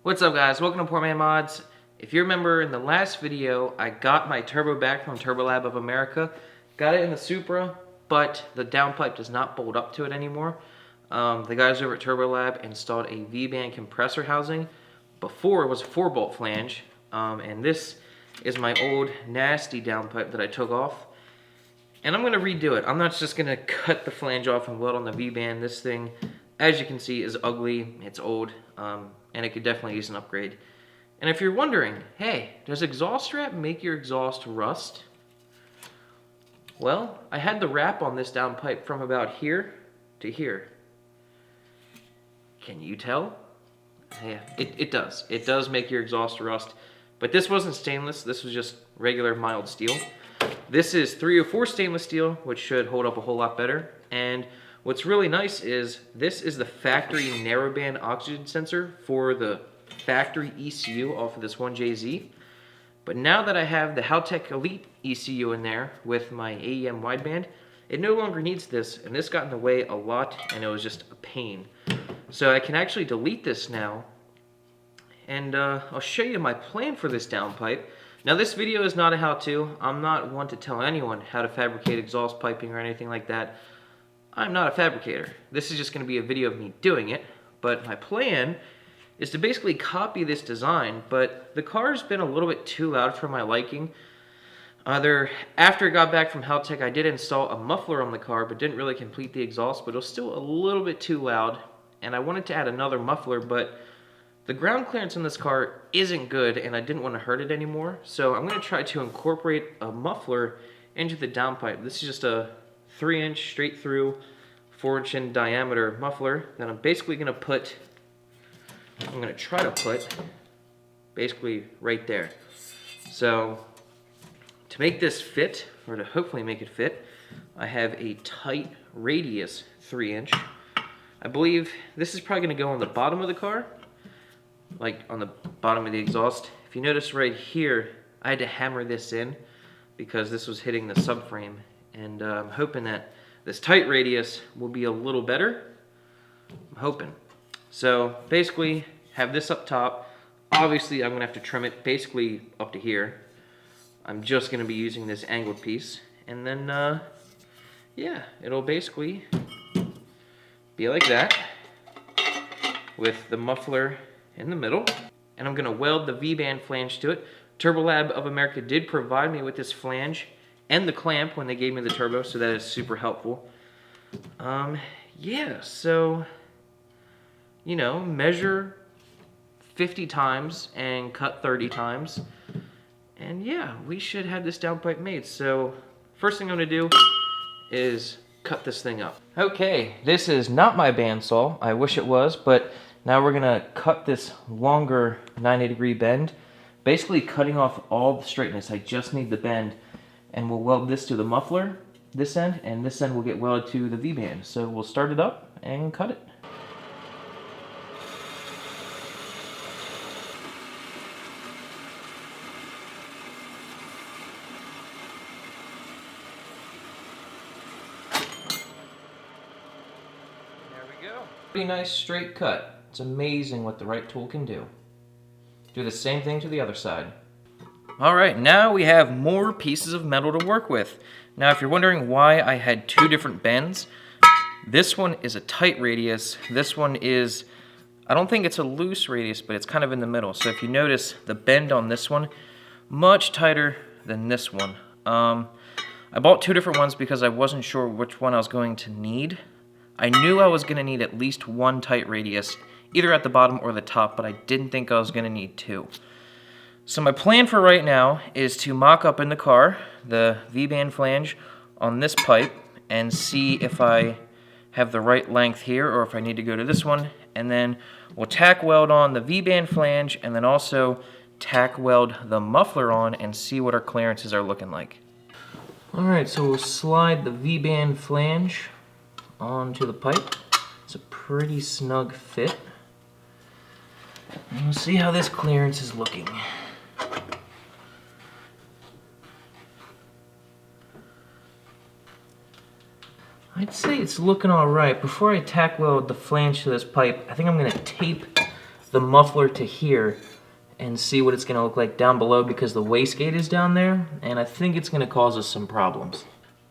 What's up guys, welcome to Poor Man Mods. If you remember in the last video, I got my turbo back from Turbolab of America. Got it in the Supra, but the downpipe does not bolt up to it anymore. The guys over at Turbolab installed a V-band compressor housing. Before it was a 4-bolt flange, and this is my old nasty downpipe that I took off. And I'm gonna redo it. I'm not just gonna cut the flange off and weld on the V-band. This thing, as you can see, is ugly, it's old, and it could definitely use an upgrade. And if you're wondering, hey, does exhaust wrap make your exhaust rust? Well, I had the wrap on this downpipe from about here to here. Can you tell? Yeah, it does. It does make your exhaust rust. But this wasn't stainless, this was just regular mild steel. This is 304 stainless steel, which should hold up a whole lot better. And what's really nice is this is the factory narrowband oxygen sensor for the factory ECU off of this 1JZ. But now that I have the Tack Elite ECU in there with my AEM wideband, it no longer needs this, and this got in the way a lot, and it was just a pain. So I can actually delete this now, and I'll show you my plan for this downpipe. Now this video is not a how-to. I'm not one to tell anyone how to fabricate exhaust piping or anything like that. I'm not a fabricator. This is just going to be a video of me doing it, but my plan is to basically copy this design, but the car's been a little bit too loud for my liking. After I got back from Tack, I did install a muffler on the car, but didn't really complete the exhaust, but it was still a little bit too loud, and I wanted to add another muffler, but the ground clearance in this car isn't good, and I didn't want to hurt it anymore, so I'm going to try to incorporate a muffler into the downpipe. This is just a 3-inch straight through, 4-inch in diameter muffler that I'm basically going to try to put basically right there. So to make this fit, or to hopefully make it fit, I have a tight radius 3-inch. I believe this is probably going to go on the bottom of the car, like on the bottom of the exhaust. If you notice right here, I had to hammer this in because this was hitting the subframe, and I'm hoping that this tight radius will be a little better. I'm hoping. So basically, have this up top. Obviously, I'm gonna have to trim it basically up to here. I'm just gonna be using this angled piece, and then yeah, it'll basically be like that with the muffler in the middle, and I'm gonna weld the V-band flange to it. Turbolab of America did provide me with this flange and the clamp when they gave me the turbo, so that is super helpful. Yeah, so, you know, measure 50 times and cut 30 times, and yeah, we should have this downpipe made. So, first thing I'm gonna do is cut this thing up. Okay, this is not my bandsaw. I wish it was, but now we're gonna cut this longer 90-degree bend, basically cutting off all the straightness. I just need the bend, and we'll weld this to the muffler, this end, and this end will get welded to the V-band. So we'll start it up and cut it. There we go. Pretty nice straight cut. It's amazing what the right tool can do. Do the same thing to the other side. Alright, now we have more pieces of metal to work with. Now if you're wondering why I had two different bends, this one is a tight radius, this one is, I don't think it's a loose radius, but it's kind of in the middle. So if you notice, the bend on this one, much tighter than this one. I bought two different ones because I wasn't sure which one I was going to need. I knew I was going to need at least one tight radius, either at the bottom or the top, but I didn't think I was going to need two. So my plan for right now is to mock up in the car the V-band flange on this pipe and see if I have the right length here or if I need to go to this one, and then we'll tack weld on the V-band flange and then also tack weld the muffler on and see what our clearances are looking like. Alright, so we'll slide the V-band flange onto the pipe. It's a pretty snug fit. And we'll see how this clearance is looking. I'd say it's looking alright. Before I tack weld the flange to this pipe, I think I'm going to tape the muffler to here and see what it's going to look like down below, because the wastegate is down there, and I think it's going to cause us some problems.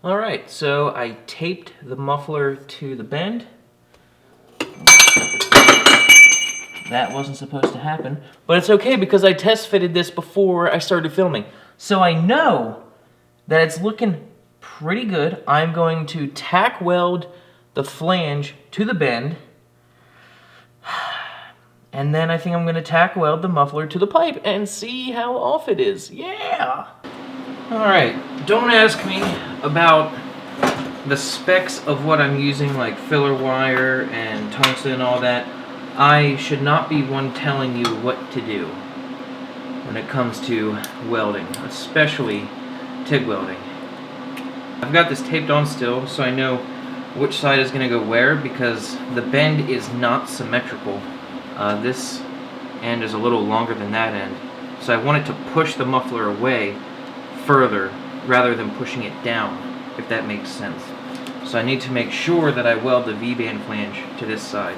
Alright, so I taped the muffler to the bend. That wasn't supposed to happen, but it's okay because I test fitted this before I started filming. So I know that it's looking pretty good. I'm going to tack weld the flange to the bend, and then I think I'm going to tack weld the muffler to the pipe and see how off it is. Yeah! Alright, don't ask me about the specs of what I'm using, like filler wire and tungsten and all that. I should not be one telling you what to do when it comes to welding, especially TIG welding. I've got this taped on still, so I know which side is going to go where, because the bend is not symmetrical. This end is a little longer than that end, so I want it to push the muffler away further rather than pushing it down, if that makes sense. So I need to make sure that I weld the V-band flange to this side.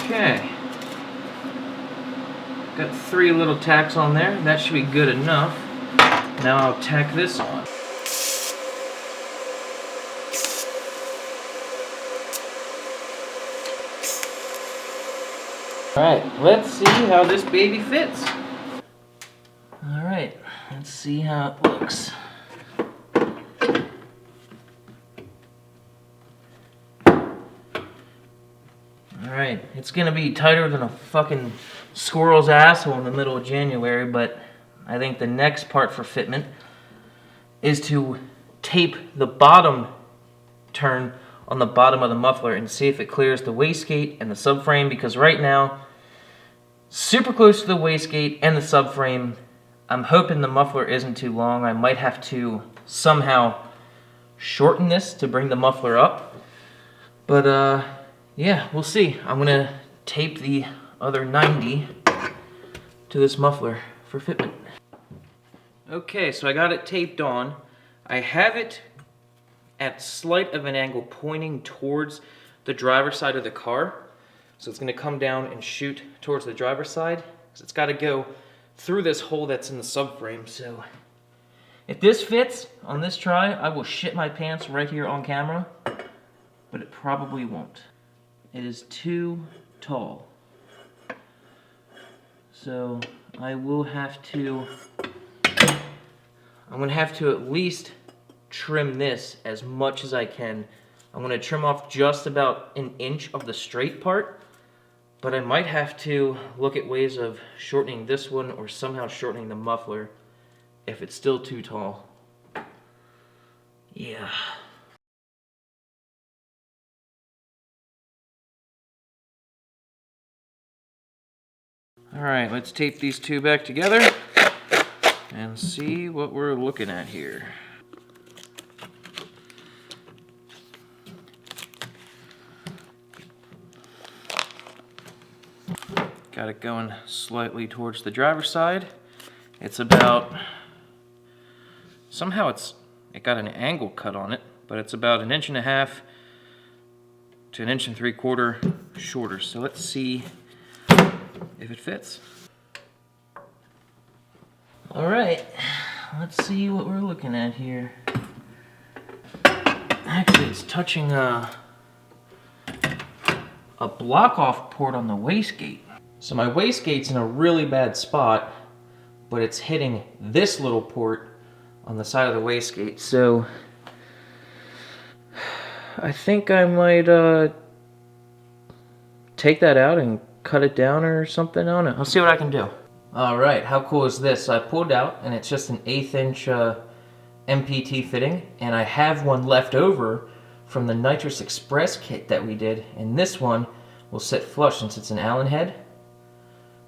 Okay, got 3 little tacks on there. That should be good enough. Now I'll tack this on. Alright, let's see how this baby fits. Alright, let's see how it looks. Alright, it's gonna be tighter than a fucking squirrel's asshole in the middle of January, but I think the next part for fitment is to tape the bottom turn on the bottom of the muffler and see if it clears the wastegate and the subframe, because right now, super close to the wastegate and the subframe. I'm hoping the muffler isn't too long. I might have to somehow shorten this to bring the muffler up, but yeah, we'll see. I'm gonna tape the other 90 to this muffler for fitment. Okay, so I got it taped on. I have it at slight of an angle pointing towards the driver's side of the car. So it's gonna come down and shoot towards the driver's side, because it's gotta go through this hole that's in the subframe. So if this fits on this try, I will shit my pants right here on camera, but it probably won't. It is too tall. So I will have to, I'm gonna have to at least trim this as much as I can. I'm gonna trim off just about an inch of the straight part, but I might have to look at ways of shortening this one or somehow shortening the muffler if it's still too tall. Yeah. Alright, let's tape these two back together and see what we're looking at here. Got it going slightly towards the driver's side. It's about, somehow it got an angle cut on it, but it's about 1.5 inches to 1 3/4 inches shorter. So let's see if it fits. All right, let's see what we're looking at here. Actually, it's touching a block-off port on the wastegate. So my wastegate's in a really bad spot, but it's hitting this little port on the side of the wastegate. So I think I might take that out and cut it down or something on it. I'll see what I can do. All right, how cool is this? So I pulled out, and it's just an 1/8 inch MPT fitting, and I have one left over from the Nitrous Express kit that we did, and this one will sit flush since it's an Allen head.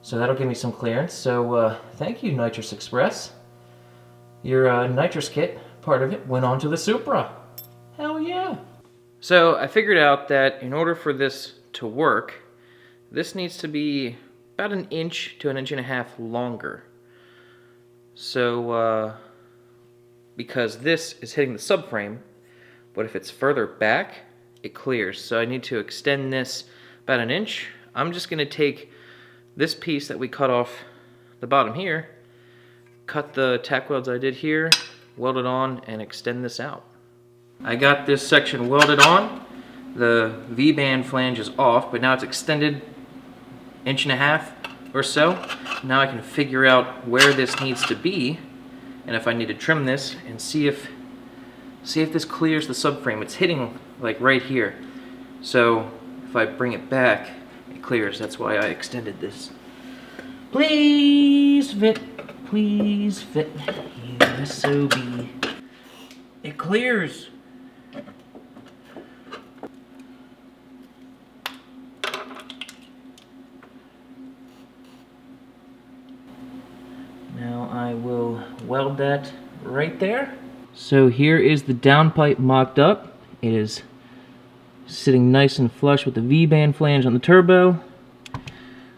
So that'll give me some clearance. So thank you, Nitrous Express. Your nitrous kit, part of it, went on to the Supra. Hell yeah. So I figured out that in order for this to work, this needs to be about 1 inch to 1.5 inches longer. So because this is hitting the subframe, but if it's further back, it clears. So I need to extend this about 1 inch. I'm just gonna take this piece that we cut off the bottom here, cut the tack welds I did here, weld it on, and extend this out. I got this section welded on. The V-band flange is off, but now it's extended 1.5 inches or so. Now I can figure out where this needs to be, and if I need to trim this, and see if this clears the subframe. It's hitting like right here. So if I bring it back, it clears. That's why I extended this. Please fit, please fit, you SOB. It clears. Now I will weld that right there. So here is the downpipe mocked up. It is sitting nice and flush with the V-band flange on the turbo.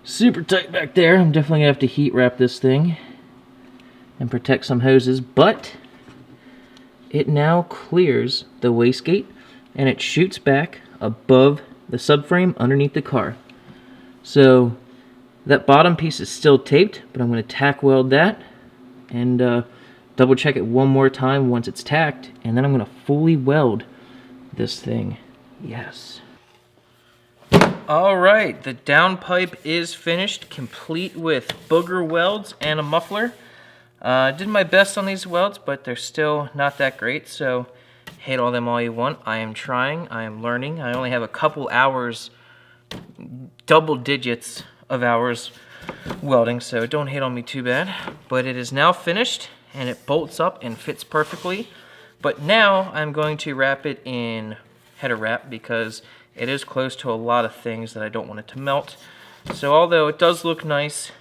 Super tight back there. I'm definitely gonna have to heat wrap this thing and protect some hoses, but it now clears the wastegate and it shoots back above the subframe underneath the car. So that bottom piece is still taped, but I'm going to tack weld that and double check it one more time once it's tacked, and then I'm going to fully weld this thing. Yes. Alright, the downpipe is finished, complete with booger welds and a muffler. Did my best on these welds, but they're still not that great, so hate all them all you want. I am trying, I am learning. I only have a couple hours, double digits of hours welding, so don't hate on me too bad. But it is now finished, and it bolts up and fits perfectly. But now I'm going to wrap it in header wrap because it is close to a lot of things that I don't want it to melt. So although it does look nice,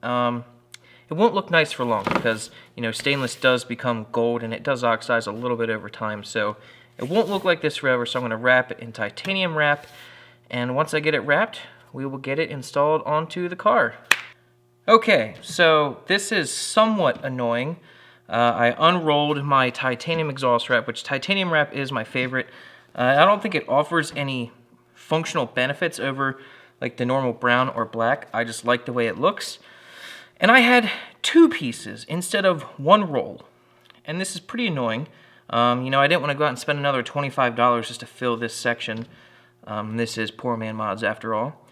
it won't look nice for long because, you know, stainless does become gold and it does oxidize a little bit over time. So it won't look like this forever, so I'm going to wrap it in titanium wrap. And once I get it wrapped, we will get it installed onto the car. Okay, so this is somewhat annoying. I unrolled my titanium exhaust wrap, which titanium wrap is my favorite. I don't think it offers any functional benefits over like the normal brown or black. I just like the way it looks. And I had 2 pieces instead of 1 roll. And this is pretty annoying. You know, I didn't want to go out and spend another $25 just to fill this section. This is Poor Man Mods after all.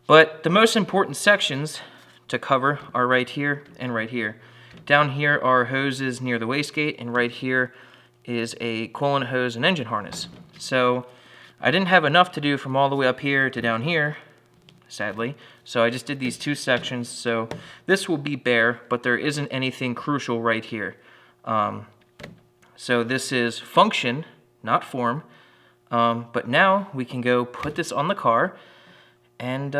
But the most important sections to cover are right here and right here. Down here are hoses near the wastegate, and right here is a coolant hose and engine harness. So I didn't have enough to do from all the way up here to down here, sadly. So I just did these 2 sections. So this will be bare, but there isn't anything crucial right here. So this is function, not form. But now we can go put this on the car, and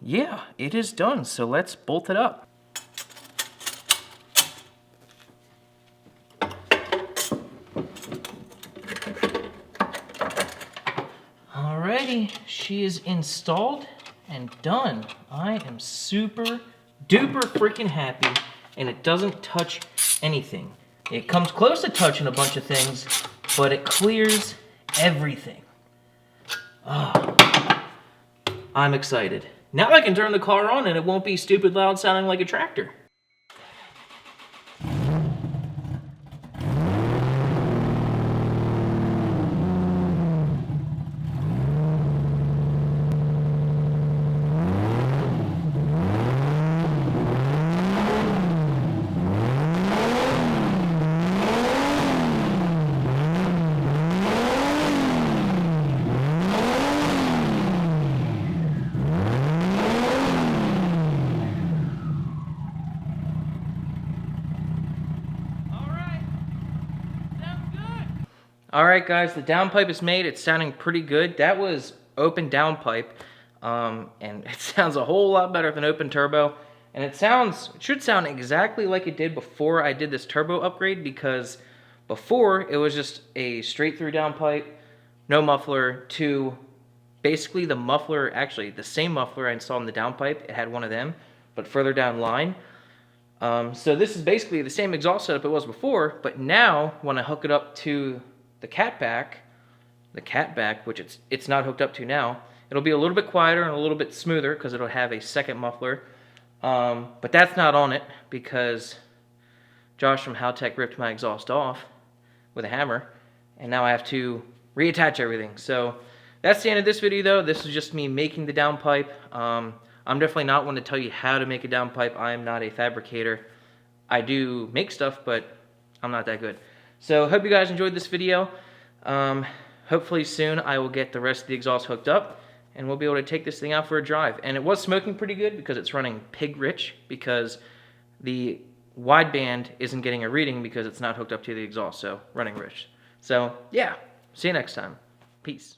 yeah, it is done. So let's bolt it up. Alrighty, she is installed and done. I am super duper freaking happy, and it doesn't touch anything. It comes close to touching a bunch of things, but it clears everything. Oh, I'm excited. Now I can turn the car on and it won't be stupid loud sounding like a tractor. Alright guys, the downpipe is made. It's sounding pretty good. That was open downpipe, and it sounds a whole lot better than open turbo. And it should sound exactly like it did before I did this turbo upgrade, because before it was just a straight through downpipe, no muffler, to basically the muffler, actually the same muffler I installed in the downpipe. It had one of them, but further down line. So this is basically the same exhaust setup it was before, but now when I hook it up to the catback, which it's not hooked up to now, it'll be a little bit quieter and a little bit smoother because it'll have a second muffler. But that's not on it because Josh from Tack ripped my exhaust off with a hammer, and now I have to reattach everything. So that's the end of this video though. This is just me making the downpipe. I'm definitely not one to tell you how to make a downpipe. I am not a fabricator. I do make stuff, but I'm not that good. So hope you guys enjoyed this video. Hopefully soon I will get the rest of the exhaust hooked up and we'll be able to take this thing out for a drive. And it was smoking pretty good because it's running pig rich, because the wideband isn't getting a reading because it's not hooked up to the exhaust, so running rich. So yeah, see you next time. Peace.